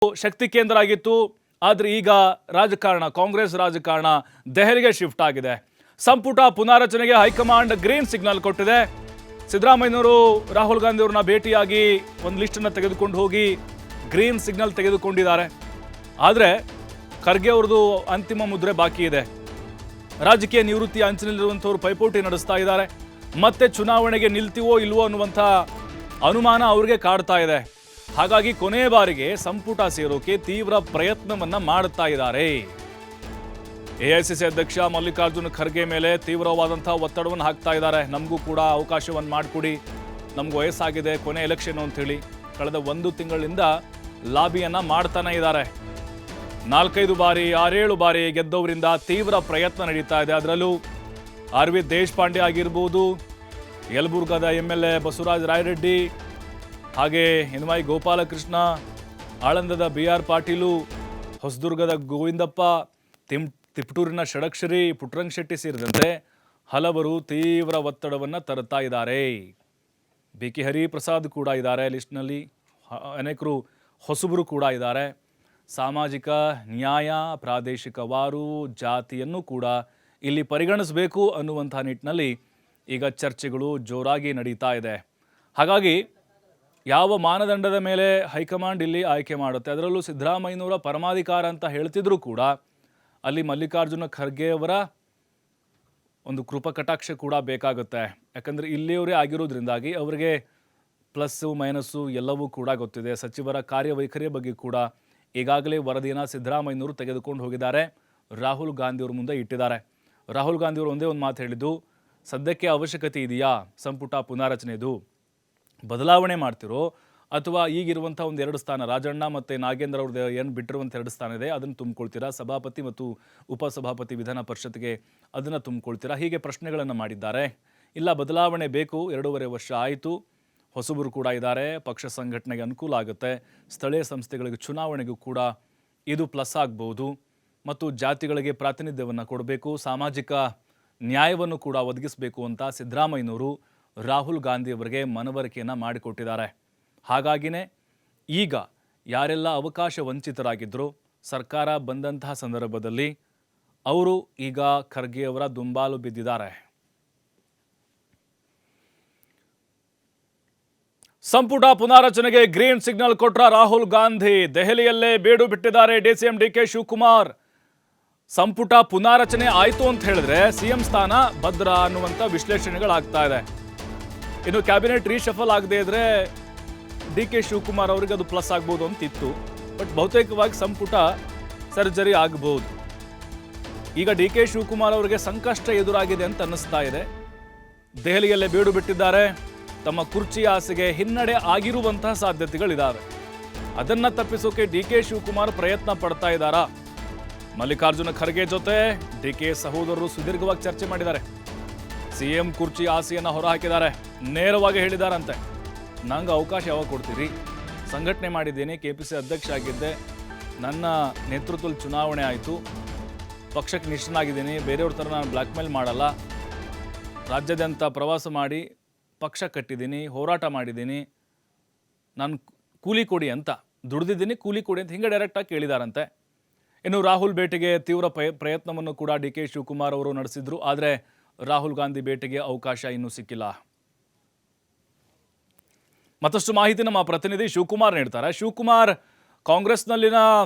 ಶಕ್ತಿ ಕೇಂದ್ರ ಆಗಿತ್ತು. ಆದರೆ ಈಗ ರಾಜಕಾರಣ, ಕಾಂಗ್ರೆಸ್ ರಾಜಕಾರಣ ದೆಹಲಿಗೆ ಶಿಫ್ಟ್ ಆಗಿದೆ. ಸಂಪುಟ ಪುನಾರಚನೆಗೆ ಹೈಕಮಾಂಡ್ ಗ್ರೀನ್ ಸಿಗ್ನಲ್ ಕೊಟ್ಟಿದೆ. ಸಿದ್ದರಾಮಯ್ಯನವರು ರಾಹುಲ್ ಗಾಂಧಿ ಅವರನ್ನ ಭೇಟಿಯಾಗಿ ಒಂದು ಲಿಸ್ಟನ್ನು ತೆಗೆದುಕೊಂಡು ಹೋಗಿ ಗ್ರೀನ್ ಸಿಗ್ನಲ್ ತೆಗೆದುಕೊಂಡಿದ್ದಾರೆ. ಆದರೆ ಖರ್ಗೆ ಅವ್ರದ್ದು ಅಂತಿಮ ಮುದ್ರೆ ಬಾಕಿ ಇದೆ. ರಾಜಕೀಯ ನಿವೃತ್ತಿ ಅಂಚಿನಲ್ಲಿರುವಂಥವ್ರು ಪೈಪೋಟಿ ನಡೆಸ್ತಾ ಇದ್ದಾರೆ. ಮತ್ತೆ ಚುನಾವಣೆಗೆ ನಿಲ್ತೀವೋ ಇಲ್ವೋ ಅನ್ನುವಂಥ ಅನುಮಾನ ಅವ್ರಿಗೆ ಕಾಡ್ತಾ ಇದೆ. ಹಾಗಾಗಿ ಕೊನೆ ಬಾರಿಗೆ ಸಂಪುಟ ಸೇರೋಕೆ ತೀವ್ರ ಪ್ರಯತ್ನವನ್ನ ಮಾಡುತ್ತಾ ಇದ್ದಾರೆ. ಎಐಸಿಸಿ ಅಧ್ಯಕ್ಷ ಮಲ್ಲಿಕಾರ್ಜುನ ಖರ್ಗೆ ಮೇಲೆ ತೀವ್ರವಾದಂತಹ ಒತ್ತಡವನ್ನು ಹಾಕ್ತಾ ಇದ್ದಾರೆ. ನಮಗೂ ಕೂಡ ಅವಕಾಶವನ್ನು ಮಾಡಿಕೊಡಿ, ನಮ್ಗೆ ವಯಸ್ಸಾಗಿದೆ, ಕೊನೆ ಎಲೆಕ್ಷನ್ ಅಂತ ಹೇಳಿ ಕಳೆದ 1 ತಿಂಗಳಿಂದ ಲಾಬಿಯನ್ನ ಮಾಡ್ತಾನೆ ಇದ್ದಾರೆ. 4-5 ಬಾರಿ 6-7 ಬಾರಿ ಗೆದ್ದವರಿಂದ ತೀವ್ರ ಪ್ರಯತ್ನ ನಡೀತಾ ಇದೆ. ಅದರಲ್ಲೂ ಆರ್.ವಿ. ದೇಶಪಾಂಡೆ ಆಗಿರ್ಬೋದು, ಯಲಬುರ್ಗಾದ MLA ಬಸವರಾಜ ರಾಯರೆಡ್ಡಿ, ಹಾಗೆ ಎನ್ವೈ ಗೋಪಾಲಕೃಷ್ಣ, ಆಳಂದದ BR ಪಾಟೀಲು, ಹೊಸದುರ್ಗದ ಗೋವಿಂದಪ್ಪ, ತಿಪಟೂರಿನ ಷಡಕ್ಷರಿ ಪುಟ್ಟರಂಗ ಶೆಟ್ಟಿ ಸೇರಿದಂತೆ ಹಲವರು ತೀವ್ರ ಒತ್ತಡವನ್ನು ತರುತ್ತಾ ಇದ್ದಾರೆ. BK ಹರಿಪ್ರಸಾದ್ ಕೂಡ ಇದ್ದಾರೆ ಲಿಸ್ಟ್ನಲ್ಲಿ. ಅನೇಕರು ಹೊಸಬರು ಕೂಡ ಇದ್ದಾರೆ. ಸಾಮಾಜಿಕ ನ್ಯಾಯ, ಪ್ರಾದೇಶಿಕವಾರು, ಜಾತಿಯನ್ನು ಕೂಡ ಇಲ್ಲಿ ಪರಿಗಣಿಸಬೇಕು ಅನ್ನುವಂಥ ನಿಟ್ಟಿನಲ್ಲಿ ಈಗ ಚರ್ಚೆಗಳು ಜೋರಾಗಿ ನಡೀತಾ ಇದೆ. ಹಾಗಾಗಿ ಯಾವ ಮಾನದಂಡದ ಮೇಲೆ ಹೈಕಮಾಂಡ್ ಇಲ್ಲಿ ಆಯ್ಕೆ ಮಾಡುತ್ತೆ, ಅದರಲ್ಲೂ ಸಿದ್ದರಾಮಯ್ಯನವರ ಪರಮಾಧಿಕಾರ ಅಂತ ಹೇಳ್ತಿದ್ರು ಕೂಡ ಅಲ್ಲಿ ಮಲ್ಲಿಕಾರ್ಜುನ ಖರ್ಗೆ ಅವರ ಒಂದು ಕೃಪಕಟಾಕ್ಷ ಕೂಡ ಬೇಕಾಗುತ್ತೆ. ಯಾಕಂದರೆ ಇಲ್ಲಿಯವರೇ ಆಗಿರೋದ್ರಿಂದಾಗಿ ಅವರಿಗೆ ಪ್ಲಸ್ಸು ಮೈನಸ್ಸು ಎಲ್ಲವೂ ಕೂಡ ಗೊತ್ತಿದೆ. ಸಚಿವರ ಕಾರ್ಯವೈಖರಿಯ ಬಗ್ಗೆ ಕೂಡ ಈಗಾಗಲೇ ವರದಿಯನ್ನು ಸಿದ್ದರಾಮಯ್ಯನವರು ತೆಗೆದುಕೊಂಡು ಹೋಗಿದ್ದಾರೆ. ರಾಹುಲ್ ಗಾಂಧಿಯವ್ರ ಮುಂದೆ ಇಟ್ಟಿದ್ದಾರೆ. ರಾಹುಲ್ ಗಾಂಧಿಯವರು ಒಂದೇ ಒಂದು ಮಾತು ಹೇಳಿದ್ದು, ಸದ್ಯಕ್ಕೆ ಅವಶ್ಯಕತೆ ಇದೆಯಾ ಸಂಪುಟ ಪುನಾರಚನೆದು, ಬದಲಾವಣೆ ಮಾಡ್ತಿರೋ ಅಥವಾ ಈಗಿರುವಂಥ 1-2 ಸ್ಥಾನ, ರಾಜಣ್ಣ ಮತ್ತು ನಾಗೇಂದ್ರ ಅವ್ರದ್ದು ಏನು ಬಿಟ್ಟಿರುವಂಥ 2 ಸ್ಥಾನ ಇದೆ ಅದನ್ನು ತುಂಬಿಕೊಳ್ತೀರಾ, ಸಭಾಪತಿ ಮತ್ತು ಉಪಸಭಾಪತಿ ವಿಧಾನ ಪರಿಷತ್ಗೆ ಅದನ್ನು ತುಂಬಿಕೊಳ್ತೀರಾ, ಹೀಗೆ ಪ್ರಶ್ನೆಗಳನ್ನು ಮಾಡಿದ್ದಾರೆ. ಇಲ್ಲ, ಬದಲಾವಣೆ ಬೇಕು, 2.5 ವರ್ಷ ಆಯಿತು, ಹೊಸಬರು ಕೂಡ ಇದ್ದಾರೆ, ಪಕ್ಷ ಸಂಘಟನೆಗೆ ಅನುಕೂಲ ಆಗುತ್ತೆ, ಸ್ಥಳೀಯ ಸಂಸ್ಥೆಗಳಿಗೆ ಚುನಾವಣೆಗೂ ಕೂಡ ಇದು ಪ್ಲಸ್ ಆಗ್ಬೋದು, ಮತ್ತು ಜಾತಿಗಳಿಗೆ ಪ್ರಾತಿನಿಧ್ಯವನ್ನು ಕೊಡಬೇಕು, ಸಾಮಾಜಿಕ ನ್ಯಾಯವನ್ನು ಕೂಡ ಒದಗಿಸಬೇಕು ಅಂತ ಸಿದ್ದರಾಮಯ್ಯನವರು ರಾಹುಲ್ ಗಾಂಧಿ ಅವರಿಗೆ ಮನವರಿಕೆಯನ್ನು ಮಾಡಿಕೊಟ್ಟಿದ್ದಾರೆ. ಹಾಗಾಗಿನೇ ಈಗ ಯಾರೆಲ್ಲ ಅವಕಾಶ ವಂಚಿತರಾಗಿದ್ದರು, ಸರ್ಕಾರ ಬಂದಂತಹ ಸಂದರ್ಭದಲ್ಲಿ ಅವರು ಈಗ ಖರ್ಗೆ ಅವರ ದುಂಬಾಲು ಬಿದ್ದಿದ್ದಾರೆ. ಸಂಪುಟ ಪುನಾರಚನೆಗೆ ಗ್ರೀನ್ ಸಿಗ್ನಲ್ ಕೊಟ್ರ ರಾಹುಲ್ ಗಾಂಧಿ. ದೆಹಲಿಯಲ್ಲೇ ಬೇಡು ಬಿಟ್ಟಿದ್ದಾರೆ DCM DK ಶಿವಕುಮಾರ್. ಸಂಪುಟ ಪುನಾರಚನೆ ಆಯಿತು ಅಂತ ಹೇಳಿದ್ರೆ CM ಸ್ಥಾನ ಭದ್ರ ಅನ್ನುವಂಥ ವಿಶ್ಲೇಷಣೆಗಳಾಗ್ತಾ ಇದೆ. ಇನ್ನು ಕ್ಯಾಬಿನೆಟ್ ರೀಶಫಲ್ ಆಗದೆ ಇದ್ರೆ DK ಶಿವಕುಮಾರ್ ಅವರಿಗೆ ಅದು ಪ್ಲಸ್ ಆಗ್ಬೋದು ಅಂತಿತ್ತು. ಬಟ್ ಬಹುತೇಕವಾಗಿ ಸಂಪುಟ ಸರ್ಜರಿ ಆಗಬಹುದು. ಈಗ DK ಶಿವಕುಮಾರ್ ಅವರಿಗೆ ಸಂಕಷ್ಟ ಎದುರಾಗಿದೆ ಅಂತ ಅನ್ನಿಸ್ತಾ ಇದೆ. ದೆಹಲಿಯಲ್ಲೇ ಬೀಡು ಬಿಟ್ಟಿದ್ದಾರೆ. ತಮ್ಮ ಕುರ್ಚಿ ಆಸೆಗೆ ಹಿನ್ನಡೆ ಆಗಿರುವಂತಹ ಸಾಧ್ಯತೆಗಳಿದ್ದಾವೆ. ಅದನ್ನ ತಪ್ಪಿಸೋಕೆ DK ಶಿವಕುಮಾರ್ ಪ್ರಯತ್ನ ಪಡ್ತಾ ಇದ್ದಾರಾ? ಮಲ್ಲಿಕಾರ್ಜುನ ಖರ್ಗೆ ಜೊತೆ DK ಸಹೋದರರು ಸುದೀರ್ಘವಾಗಿ ಚರ್ಚೆ ಮಾಡಿದ್ದಾರೆ. CM ಕುರ್ಚಿ ಆಸೆಯನ್ನು ಹೊರಹಾಕಿದ್ದಾರೆ. ನೇರವಾಗಿ ಹೇಳಿದಾರಂತೆ, ನಂಗೆ ಅವಕಾಶ ಯಾವಾಗ ಕೊಡ್ತೀರಿ, ಸಂಘಟನೆ ಮಾಡಿದ್ದೀನಿ, KPC ಅಧ್ಯಕ್ಷ ಆಗಿದ್ದೆ, ನನ್ನ ನೇತೃತ್ವದಲ್ಲಿ ಚುನಾವಣೆ ಆಯಿತು, ಪಕ್ಷಕ್ಕೆ ನಿಷ್ಠನಾಗಿದ್ದೀನಿ, ಬೇರೆಯವ್ರ ಥರ ನಾನು ಬ್ಲ್ಯಾಕ್ ಮೇಲ್ ಮಾಡಲ್ಲ, ರಾಜ್ಯಾದ್ಯಂತ ಪ್ರವಾಸ ಮಾಡಿ ಪಕ್ಷ ಕಟ್ಟಿದ್ದೀನಿ, ಹೋರಾಟ ಮಾಡಿದ್ದೀನಿ, ನಾನು ಕೂಲಿ ಕೊಡಿ ಅಂತ ದುಡಿದಿದ್ದೀನಿ, ಕೂಲಿ ಕೊಡಿ ಅಂತ ಹಿಂಗೆ ಡೈರೆಕ್ಟಾಗಿ ಕೇಳಿದಾರಂತೆ. ಇನ್ನು ರಾಹುಲ್ ಭೇಟಿಗೆ ತೀವ್ರ ಪ್ರಯತ್ನವನ್ನು ಕೂಡ DK ಶಿವಕುಮಾರ್ ಅವರು ನಡೆಸಿದ್ರು. ಆದರೆ ರಾಹುಲ್ ಗಾಂಧಿ ಭೇಟಿಗೆ ಅವಕಾಶ ಇನ್ನೂ ಸಿಕ್ಕಿಲ್ಲ. ಮತ್ತಷ್ಟು ಮಾಹಿತಿ ನಮ್ಮ ಪ್ರತಿನಿಧಿ ಶಿವಕುಮಾರ್ ನೀಡ್ತಾರೆ. ಶಿವಕುಮಾರ್, ಕಾಂಗ್ರೆಸ್ನಲ್ಲಿನ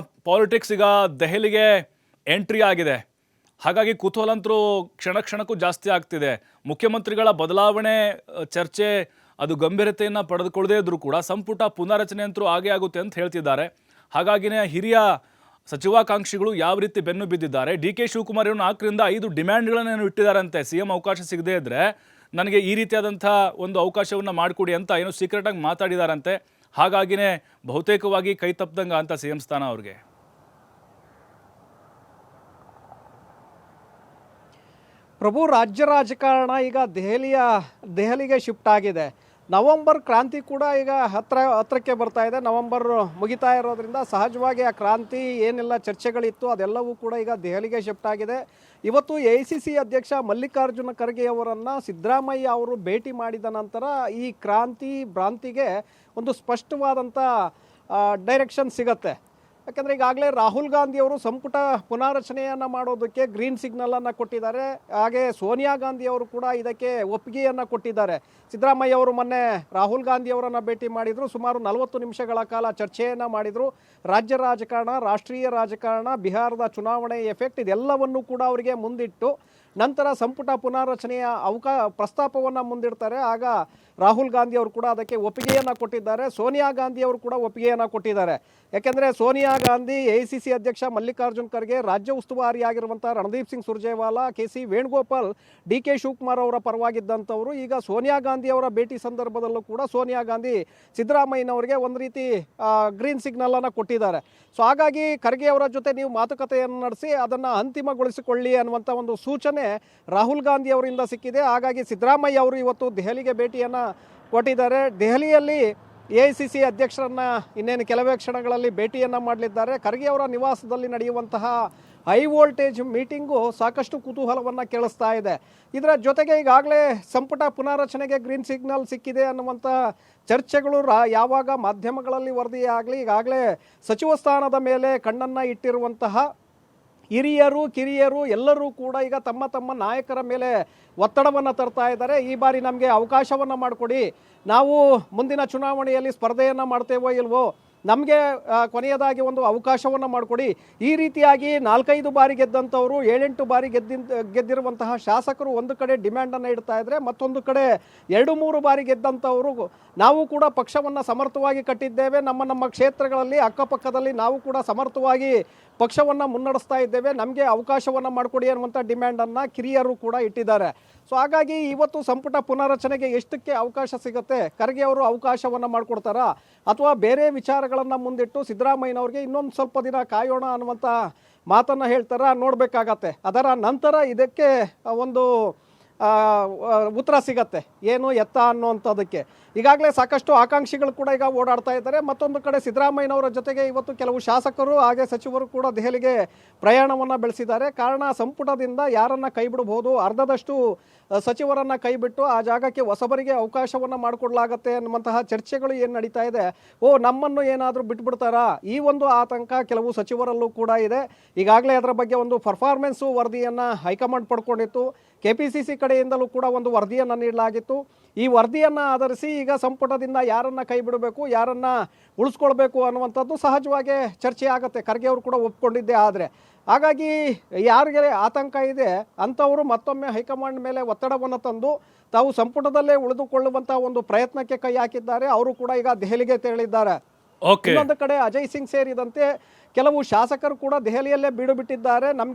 ಪಾಲಿಟಿಕ್ಸ್ ಈಗ ದೆಹಲಿಗೆ ಎಂಟ್ರಿ ಆಗಿದೆ. ಹಾಗಾಗಿ ಕುತೂಹಲಂತರೂ ಕ್ಷಣ ಕ್ಷಣಕ್ಕೂ ಜಾಸ್ತಿ ಆಗ್ತಿದೆ. ಮುಖ್ಯಮಂತ್ರಿಗಳ ಬದಲಾವಣೆ ಚರ್ಚೆ ಅದು ಗಂಭೀರತೆಯನ್ನು ಪಡೆದುಕೊಳ್ಳದೇ ಇದ್ರೂ ಕೂಡ ಸಂಪುಟ ಪುನಾರಚನೆ ಅಂತರೂ ಆಗೇ ಆಗುತ್ತೆ ಅಂತ ಹೇಳ್ತಿದ್ದಾರೆ. ಹಾಗಾಗಿನೇ ಹಿರಿಯ ಸಚಿವಾಕಾಂಕ್ಷಿಗಳು ಯಾವ ರೀತಿ ಬೆನ್ನು ಬಿದ್ದಿದ್ದಾರೆ. DK ಶಿವಕುಮಾರ್ 4-5 ಡಿಮ್ಯಾಂಡ್ಗಳನ್ನು ಇಟ್ಟಿದ್ದಾರಂತೆ. CM ಅವಕಾಶ ಸಿಗದೇ ಇದ್ದರೆ ನನಗೆ ಈ ರೀತಿಯಾದಂಥ ಒಂದು ಅವಕಾಶವನ್ನು ಮಾಡಿಕೊಡಿ ಅಂತ ಏನೋ ಸೀಕ್ರೆಟಾಗಿ ಮಾತಾಡಿದಾರಂತೆ. ಹಾಗಾಗಿನೇ ಬಹುತೇಕವಾಗಿ ಕೈ ತಪ್ಪದಂಗ ಅಂತ CM ಸ್ಥಾನ ಅವ್ರಿಗೆ. ಪ್ರಭು, ರಾಜ್ಯ ರಾಜಕಾರಣ ಈಗ ದೆಹಲಿಗೆ ಶಿಫ್ಟ್ ಆಗಿದೆ. ನವೆಂಬರ್ ಕ್ರಾಂತಿ ಕೂಡ ಈಗ ಹತ್ರಕ್ಕೆ ಬರ್ತಾ ಇದೆ. ನವೆಂಬರ್ ಮುಗಿತಾ ಇರೋದ್ರಿಂದ ಸಹಜವಾಗಿ ಆ ಕ್ರಾಂತಿ ಏನೆಲ್ಲ ಚರ್ಚೆಗಳಿತ್ತು ಅದೆಲ್ಲವೂ ಕೂಡ ಈಗ ದೆಹಲಿಗೆ ಶಿಫ್ಟ್ ಆಗಿದೆ. ಇವತ್ತು AICC ಅಧ್ಯಕ್ಷ ಮಲ್ಲಿಕಾರ್ಜುನ ಖರ್ಗೆ ಅವರನ್ನು ಸಿದ್ದರಾಮಯ್ಯ ಅವರು ಭೇಟಿ ಮಾಡಿದ ನಂತರ ಈ ಭ್ರಾಂತಿಗೆ ಒಂದು ಸ್ಪಷ್ಟವಾದಂಥ ಡೈರೆಕ್ಷನ್ ಸಿಗತ್ತೆ. ಯಾಕಂದರೆ ಈಗಾಗಲೇ ರಾಹುಲ್ ಗಾಂಧಿ ಅವರು ಸಂಪುಟ ಪುನಾರಚನೆಯನ್ನು ಮಾಡೋದಕ್ಕೆ ಗ್ರೀನ್ ಸಿಗ್ನಲನ್ನು ಕೊಟ್ಟಿದ್ದಾರೆ. ಹಾಗೆ ಸೋನಿಯಾ ಗಾಂಧಿ ಅವರು ಕೂಡ ಇದಕ್ಕೆ ಒಪ್ಪಿಗೆಯನ್ನು ಕೊಟ್ಟಿದ್ದಾರೆ. ಸಿದ್ದರಾಮಯ್ಯ ಅವರು ಮೊನ್ನೆ ರಾಹುಲ್ ಗಾಂಧಿ ಅವರನ್ನು ಭೇಟಿ ಮಾಡಿದರು. ಸುಮಾರು 40 ನಿಮಿಷಗಳ ಕಾಲ ಚರ್ಚೆಯನ್ನು ಮಾಡಿದರು. ರಾಜ್ಯ ರಾಜಕಾರಣ, ರಾಷ್ಟ್ರೀಯ ರಾಜಕಾರಣ, ಬಿಹಾರದ ಚುನಾವಣೆ ಎಫೆಕ್ಟ್ ಇದೆಲ್ಲವನ್ನೂ ಕೂಡ ಅವರಿಗೆ ಮುಂದಿಟ್ಟು ನಂತರ ಸಂಪುಟ ಪುನಾರಚನೆಯ ಪ್ರಸ್ತಾಪವನ್ನು ಮುಂದಿಡ್ತಾರೆ. ಆಗ ರಾಹುಲ್ ಗಾಂಧಿ ಅವರು ಕೂಡ ಅದಕ್ಕೆ ಒಪ್ಪಿಗೆಯನ್ನು ಕೊಟ್ಟಿದ್ದಾರೆ. ಸೋನಿಯಾ ಗಾಂಧಿ ಅವರು ಕೂಡ ಒಪ್ಪಿಗೆಯನ್ನು ಕೊಟ್ಟಿದ್ದಾರೆ. ಯಾಕೆಂದರೆ ಸೋನಿಯಾ ಗಾಂಧಿ AICC ಅಧ್ಯಕ್ಷ ಮಲ್ಲಿಕಾರ್ಜುನ್ ಖರ್ಗೆ, ರಾಜ್ಯ ಉಸ್ತುವಾರಿಯಾಗಿರುವಂಥ ರಣದೀಪ್ ಸಿಂಗ್ ಸುರ್ಜೇವಾಲಾ, KC ವೇಣುಗೋಪಾಲ್, DK ಶಿವಕುಮಾರ್ ಅವರ ಪರವಾಗಿದ್ದಂಥವರು ಈಗ ಸೋನಿಯಾ ಗಾಂಧಿ ಅವರ ಭೇಟಿ ಸಂದರ್ಭದಲ್ಲೂ ಕೂಡ ಸೋನಿಯಾ ಗಾಂಧಿ ಸಿದ್ದರಾಮಯ್ಯನವರಿಗೆ ಒಂದು ರೀತಿ ಗ್ರೀನ್ ಸಿಗ್ನಲನ್ನು ಕೊಟ್ಟಿದ್ದಾರೆ. ಸೊ ಹಾಗಾಗಿ ಖರ್ಗೆ ಅವರ ಜೊತೆ ನೀವು ಮಾತುಕತೆಯನ್ನು ನಡೆಸಿ ಅದನ್ನು ಅಂತಿಮಗೊಳಿಸಿಕೊಳ್ಳಿ ಅನ್ನುವಂಥ ಒಂದು ಸೂಚನೆ ರಾಹುಲ್ ಗಾಂಧಿ ಅವರಿಂದ ಸಿಕ್ಕಿದೆ. ಹಾಗಾಗಿ ಸಿದ್ದರಾಮಯ್ಯ ಅವರು ಇವತ್ತು ದೆಹಲಿಗೆ ಭೇಟಿಯನ್ನು ಕೊಟ್ಟಿದ್ದಾರೆ. ದೆಹಲಿಯಲ್ಲಿ AICC ಅಧ್ಯಕ್ಷರನ್ನ ಇನ್ನೇನು ಕೆಲವೇ ಕ್ಷಣಗಳಲ್ಲಿ ಭೇಟಿಯನ್ನು ಮಾಡಲಿದ್ದಾರೆ. ಖರ್ಗೆ ಅವರ ನಿವಾಸದಲ್ಲಿ ನಡೆಯುವಂತಹ ಹೈ ವೋಲ್ಟೇಜ್ ಮೀಟಿಂಗು ಸಾಕಷ್ಟು ಕುತೂಹಲವನ್ನು ಕೇಳಿಸ್ತಾ ಇದೆ. ಇದರ ಜೊತೆಗೆ ಈಗಾಗಲೇ ಸಂಪುಟ ಪುನಾರಚನೆಗೆ ಗ್ರೀನ್ ಸಿಗ್ನಲ್ ಸಿಕ್ಕಿದೆ ಅನ್ನುವಂಥ ಚರ್ಚೆಗಳು ಯಾವಾಗ ಮಾಧ್ಯಮಗಳಲ್ಲಿ ವರದಿಯಾಗಲಿ ಈಗಾಗಲೇ ಸಚಿವ ಸ್ಥಾನದ ಮೇಲೆ ಕಣ್ಣನ್ನು ಇಟ್ಟಿರುವಂತಹ ಹಿರಿಯರು ಕಿರಿಯರು ಎಲ್ಲರೂ ಕೂಡ ಈಗ ತಮ್ಮ ತಮ್ಮ ನಾಯಕರ ಮೇಲೆ ಒತ್ತಡವನ್ನು ತರ್ತಾ ಇದ್ದಾರೆ. ಈ ಬಾರಿ ನಮಗೆ ಅವಕಾಶವನ್ನು ಮಾಡಿಕೊಡಿ, ನಾವು ಮುಂದಿನ ಚುನಾವಣೆಯಲ್ಲಿ ಸ್ಪರ್ಧೆಯನ್ನು ಮಾಡ್ತೇವೋ ಇಲ್ವೋ, ನಮಗೆ ಕೊನೆಯದಾಗಿ ಒಂದು ಅವಕಾಶವನ್ನು ಮಾಡಿಕೊಡಿ. ಈ ರೀತಿಯಾಗಿ 4-5 ಬಾರಿ ಗೆದ್ದಂಥವರು 7-8 ಬಾರಿ ಗೆದ್ದಿರುವಂತಹ ಶಾಸಕರು ಒಂದು ಕಡೆ ಡಿಮ್ಯಾಂಡನ್ನು ಇಡ್ತಾ ಇದ್ದರೆ, ಮತ್ತೊಂದು ಕಡೆ 2-3 ಬಾರಿ ಗೆದ್ದಂಥವರು ನಾವು ಕೂಡ ಪಕ್ಷವನ್ನು ಸಮರ್ಥವಾಗಿ ಕಟ್ಟಿದ್ದೇವೆ, ನಮ್ಮ ಕ್ಷೇತ್ರಗಳಲ್ಲಿ ಅಕ್ಕಪಕ್ಕದಲ್ಲಿ ನಾವು ಕೂಡ ಸಮರ್ಥವಾಗಿ ಪಕ್ಷವನ್ನು ಮುನ್ನಡೆಸ್ತಾ ಇದ್ದೇವೆ, ನಮಗೆ ಅವಕಾಶವನ್ನು ಮಾಡಿಕೊಡಿ ಅನ್ನುವಂಥ ಡಿಮ್ಯಾಂಡನ್ನು ಕಿರಿಯರು ಕೂಡ ಇಟ್ಟಿದ್ದಾರೆ. ಸೊ ಹಾಗಾಗಿ ಇವತ್ತು ಸಂಪುಟ ಪುನರಚನೆಗೆ ಎಷ್ಟಕ್ಕೆ ಅವಕಾಶ ಸಿಗುತ್ತೆ, ಖರ್ಗೆ ಅವರು ಅವಕಾಶವನ್ನು ಮಾಡಿಕೊಡ್ತಾರಾ ಅಥವಾ ಬೇರೆ ವಿಚಾರಗಳನ್ನು ಮುಂದಿಟ್ಟು ಸಿದ್ದರಾಮಯ್ಯನವ್ರಿಗೆ ಇನ್ನೊಂದು ಸ್ವಲ್ಪ ದಿನ ಕಾಯೋಣ ಅನ್ನುವಂಥ ಮಾತನ್ನು ಹೇಳ್ತಾರಾ ನೋಡಬೇಕಾಗತ್ತೆ. ಅದರ ನಂತರ ಇದಕ್ಕೆ ಒಂದು ಉತ್ತರ ಸಿಗತ್ತೆ, ಏನು ಎತ್ತ ಅನ್ನುವಂಥದ್ದಕ್ಕೆ. ಈಗಾಗಲೇ ಸಾಕಷ್ಟು ಆಕಾಂಕ್ಷಿಗಳು ಕೂಡ ಈಗ ಓಡಾಡ್ತಾ ಇದ್ದಾರೆ. ಮತ್ತೊಂದು ಕಡೆ ಸಿದ್ದರಾಮಯ್ಯನವರ ಜೊತೆಗೆ ಇವತ್ತು ಕೆಲವು ಶಾಸಕರು ಹಾಗೆ ಸಚಿವರು ಕೂಡ ದೆಹಲಿಗೆ ಪ್ರಯಾಣವನ್ನು ಬೆಳೆಸಿದ್ದಾರೆ. ಕಾರಣ ಸಂಪುಟದಿಂದ ಯಾರನ್ನು ಕೈ ಬಿಡಬಹುದು, ಅರ್ಧದಷ್ಟು ಸಚಿವರನ್ನು ಕೈಬಿಟ್ಟು ಆ ಜಾಗಕ್ಕೆ ಹೊಸಬರಿಗೆ ಅವಕಾಶವನ್ನು ಮಾಡಿಕೊಡ್ಲಾಗತ್ತೆ ಅನ್ನುವಂತಹ ಚರ್ಚೆಗಳು ಏನು ನಡೀತಾ ಇದೆ. ನಮ್ಮನ್ನು ಏನಾದರೂ ಬಿಟ್ಬಿಡ್ತಾರಾ, ಈ ಒಂದು ಆತಂಕ ಕೆಲವು ಸಚಿವರಲ್ಲೂ ಕೂಡ ಇದೆ. ಈಗಾಗಲೇ ಅದರ ಬಗ್ಗೆ ಒಂದು ಪರ್ಫಾರ್ಮೆನ್ಸು ವರದಿಯನ್ನು ಹೈಕಮಾಂಡ್ ಪಡ್ಕೊಂಡಿತ್ತು. KPCC ಕಡೆಯಿಂದಲೂ ಕೂಡ ಒಂದು ವರದಿಯನ್ನು ನೀಡಲಾಗಿತ್ತು. ಈ ವರದಿಯನ್ನು ಆಧರಿಸಿ ಈಗ ಸಂಪುಟದಿಂದ ಯಾರನ್ನು ಕೈ ಬಿಡಬೇಕು, ಯಾರನ್ನು ಉಳಿಸ್ಕೊಳ್ಬೇಕು ಅನ್ನುವಂಥದ್ದು ಸಹಜವಾಗಿ ಚರ್ಚೆ ಆಗುತ್ತೆ. ಖರ್ಗೆ ಅವರು ಕೂಡ ಒಪ್ಕೊಂಡಿದ್ದೇ. ಆದರೆ ಹಾಗಾಗಿ ಯಾರಿಗೆ ಆತಂಕ ಇದೆ ಅಂಥವರು ಮತ್ತೊಮ್ಮೆ ಹೈಕಮಾಂಡ್ ಮೇಲೆ ಒತ್ತಡವನ್ನು ತಂದು ತಾವು ಸಂಪುಟದಲ್ಲೇ ಉಳಿದುಕೊಳ್ಳುವಂಥ ಒಂದು ಪ್ರಯತ್ನಕ್ಕೆ ಕೈ ಹಾಕಿದ್ದಾರೆ. ಅವರು ಕೂಡ ಈಗ ದೆಹಲಿಗೆ ತೆರಳಿದ್ದಾರೆ. ಇನ್ನೊಂದು ಕಡೆ ಅಜಯ್ ಸಿಂಗ್ ಸೇರಿದಂತೆ ಕೆಲವು ಶಾಸಕರು ಕೂಡ ದೆಹಲಿಯಲ್ಲೇ ಬೀಡು ಬಿಟ್ಟಿದ್ದಾರೆ. ನಮಗೆ